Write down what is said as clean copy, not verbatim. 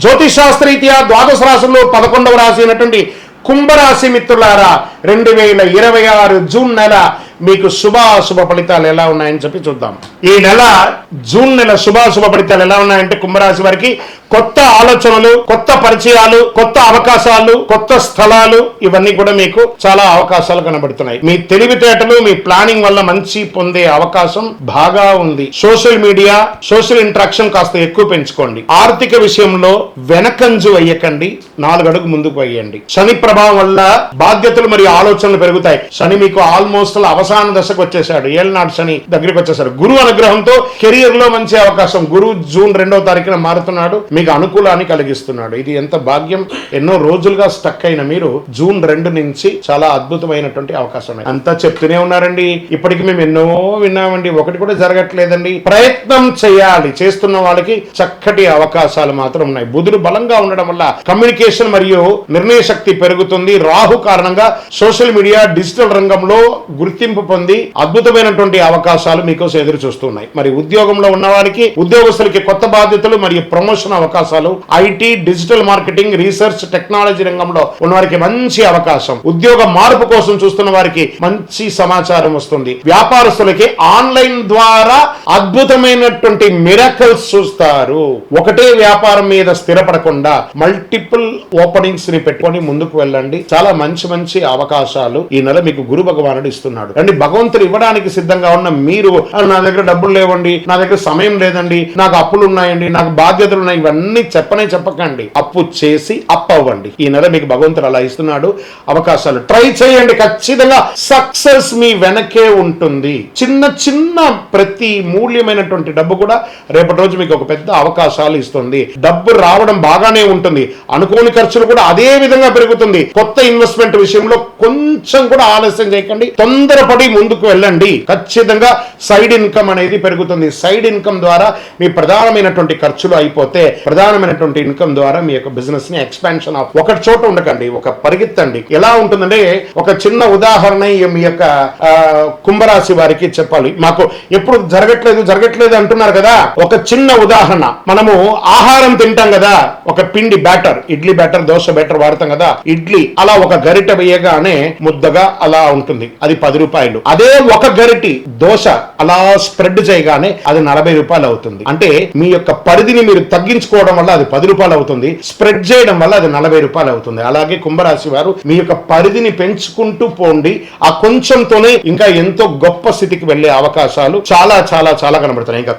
జ్యోతిషాస్త్రరీత్యా ద్వాదశ రాశుల్లో 11వ రాశి అయినటువంటి కుంభరాశి మిత్రులారా 2026 జూన్ నెల మీకు శుభాశుభ ఫలితాలు ఎలా ఉన్నాయని చెప్పి చూద్దాం. ఈ నెల జూన్ నెల శుభాశుభ ఫలితాలు ఎలా ఉన్నాయంటే కుంభరాశి వారికి కొత్త ఆలోచనలు, కొత్త పరిచయాలు, కొత్త అవకాశాలు, కొత్త స్థలాలు ఇవన్నీ కూడా మీకు చాలా అవకాశాలు కనబడుతున్నాయి. మీ తెలివితేటలు, మీ ప్లానింగ్ వల్ల మంచి పొందే అవకాశం బాగా ఉంది. సోషల్ మీడియా, సోషల్ ఇంటరాక్షన్ కాస్త ఎక్కువ పెంచుకోండి. ఆర్థిక విషయంలో వెనకంజు అయ్యకండి, 4 అడుగు ముందుకు వేయండి. శని ప్రభావం వల్ల బాధ్యతలు మరియు ఆలోచనలు పెరుగుతాయి. శని మీకు ఆల్మోస్ట్ అవసరం దశకు వచ్చేసాడు. ఏళ్ళనాడు శని దగ్గరికి వచ్చేసాడు. గురు అనుగ్రహంతో కెరియర్ లో మంచి అవకాశం. గురు జూన్ 2వ తారీఖున మారుతున్నాడు, మీకు అనుకూలాన్ని కలిగిస్తున్నాడు. ఇది ఎంత భాగ్యం. ఎన్నో రోజులుగా స్టక్ అయిన మీరు జూన్ 2 నుంచి చాలా అద్భుతమైనటువంటి అవకాశం. అంతా చెప్తూనే ఉన్నారండి. ఇప్పటికి మేము ఎన్నో విన్నామండి, ఒకటి కూడా జరగట్లేదండి. ప్రయత్నం చేయాలి. చేస్తున్న వాళ్ళకి చక్కటి అవకాశాలు మాత్రం ఉన్నాయి. బుధుడు బలంగా ఉండడం వల్ల కమ్యూనికేషన్ మరియు నిర్ణయ శక్తి పెరుగుతుంది. రాహు కారణంగా సోషల్ మీడియా, డిజిటల్ రంగంలో గుర్తింపు పొంది అద్భుతమైనటువంటి అవకాశాలు మీకోసం ఎదురు చూస్తున్నాయి. మరి ఉద్యోగంలో ఉన్న వారికి, ఉద్యోగస్తులకి కొత్త బాధ్యతలు మరియు ప్రమోషన్ అవకాశాలు, IT, digital marketing, research, technology రంగంలో ఉన్న వారికి మంచి అవకాశం. ఉద్యోగ మార్పు కోసం చూస్తున్న వారికి మంచి సమాచారం వస్తుంది. వ్యాపారస్తులకి ఆన్లైన్ ద్వారా అద్భుతమైనటువంటి మిరకల్స్ చూస్తారు. ఒకటే వ్యాపారం మీద స్థిరపడకుండా మల్టిపుల్ ఓపెనింగ్స్ ని పెట్టుకొని ముందుకు వెళ్ళండి. చాలా మంచి మంచి అవకాశాలు ఈ నెల మీకు గురు భగవానుడు ఇస్తున్నాడు. అండి, భగవంతుడు ఇవ్వడానికి సిద్ధంగా ఉన్న మీరు, నా దగ్గర డబ్బులు లేవండి, నా దగ్గర సమయం లేదండి, నాకు అప్పులు ఉన్నాయండి, నాకు బాధ్యతలు ఉన్నాయి, ఇవన్నీ చెప్పకండి. అప్పు చేసి అవ్వండి. ఈ నెల మీకు భగవంతుడు అలా ఇస్తున్నాడు అవకాశాలు. ట్రై చేయండి. ఖచ్చితంగా సక్సెస్ మీ వెనకే ఉంటుంది. చిన్న చిన్న ప్రతి మూల్యమైనటువంటి డబ్బు కూడా రేపటి రోజు మీకు ఒక పెద్ద అవకాశాలు ఇస్తుంది. డబ్బు రావడం బాగానే ఉంటుంది. అనుకోని ఖర్చులు కూడా అదే విధంగా పెరుగుతుంది. కొత్త ఇన్వెస్ట్మెంట్ విషయంలో కొంచెం కూడా ఆలస్యం చేయకండి. తొందరపడి ముందుకు వెళ్ళండి. ఖచ్చితంగా సైడ్ ఇన్కమ్ అనేది పెరుగుతుంది. సైడ్ ఇన్కమ్ ద్వారా మీ ప్రధానమైనటువంటి ఖర్చులు అయిపోతే ప్రధానమైనటువంటి ఇన్కమ్ ద్వారా మీ యొక్క బిజినెస్ ని ఎక్స్పాన్షన్ ఒక చోట ఉండకండి, ఒక పరిగెత్తండి. ఎలా ఉంటుందంటే ఒక చిన్న ఉదాహరణ మీ యొక్క కుంభరాశి వారికి చెప్పాలి. మాకు ఎప్పుడు జరగట్లేదు అంటున్నారు కదా. ఒక చిన్న ఉదాహరణ, మనము ఆహారం తింటాం కదా, ఒక పిండి batter, idli batter, dosa batter వాడతాం కదా. ఇడ్లీ అలా ఒక గరిట వేయగానే ముద్దగా అలా ఉంటుంది, అది 10 రూపాయలు. అదే ఒక గరిటి దోశ అలా స్ప్రెడ్ చేయగానే అది 40 రూపాయలు అవుతుంది. అంటే మీ యొక్క పరిధిని మీరు తగ్గించుకోవడం వల్ల అది 10 రూపాయలు అవుతుంది, స్ప్రెడ్ చేయడం వల్ల అది 40 రూపాయలు అవుతుంది. అలాగే కుంభరాశి వారు మీ యొక్క పరిధిని పెంచుకుంటూ పోండి. ఆ కొంచెంతోనే ఇంకా ఎంతో గొప్ప స్థితికి వెళ్లే అవకాశాలు చాలా చాలా చాలా కనబడుతున్నాయి. ఇంకా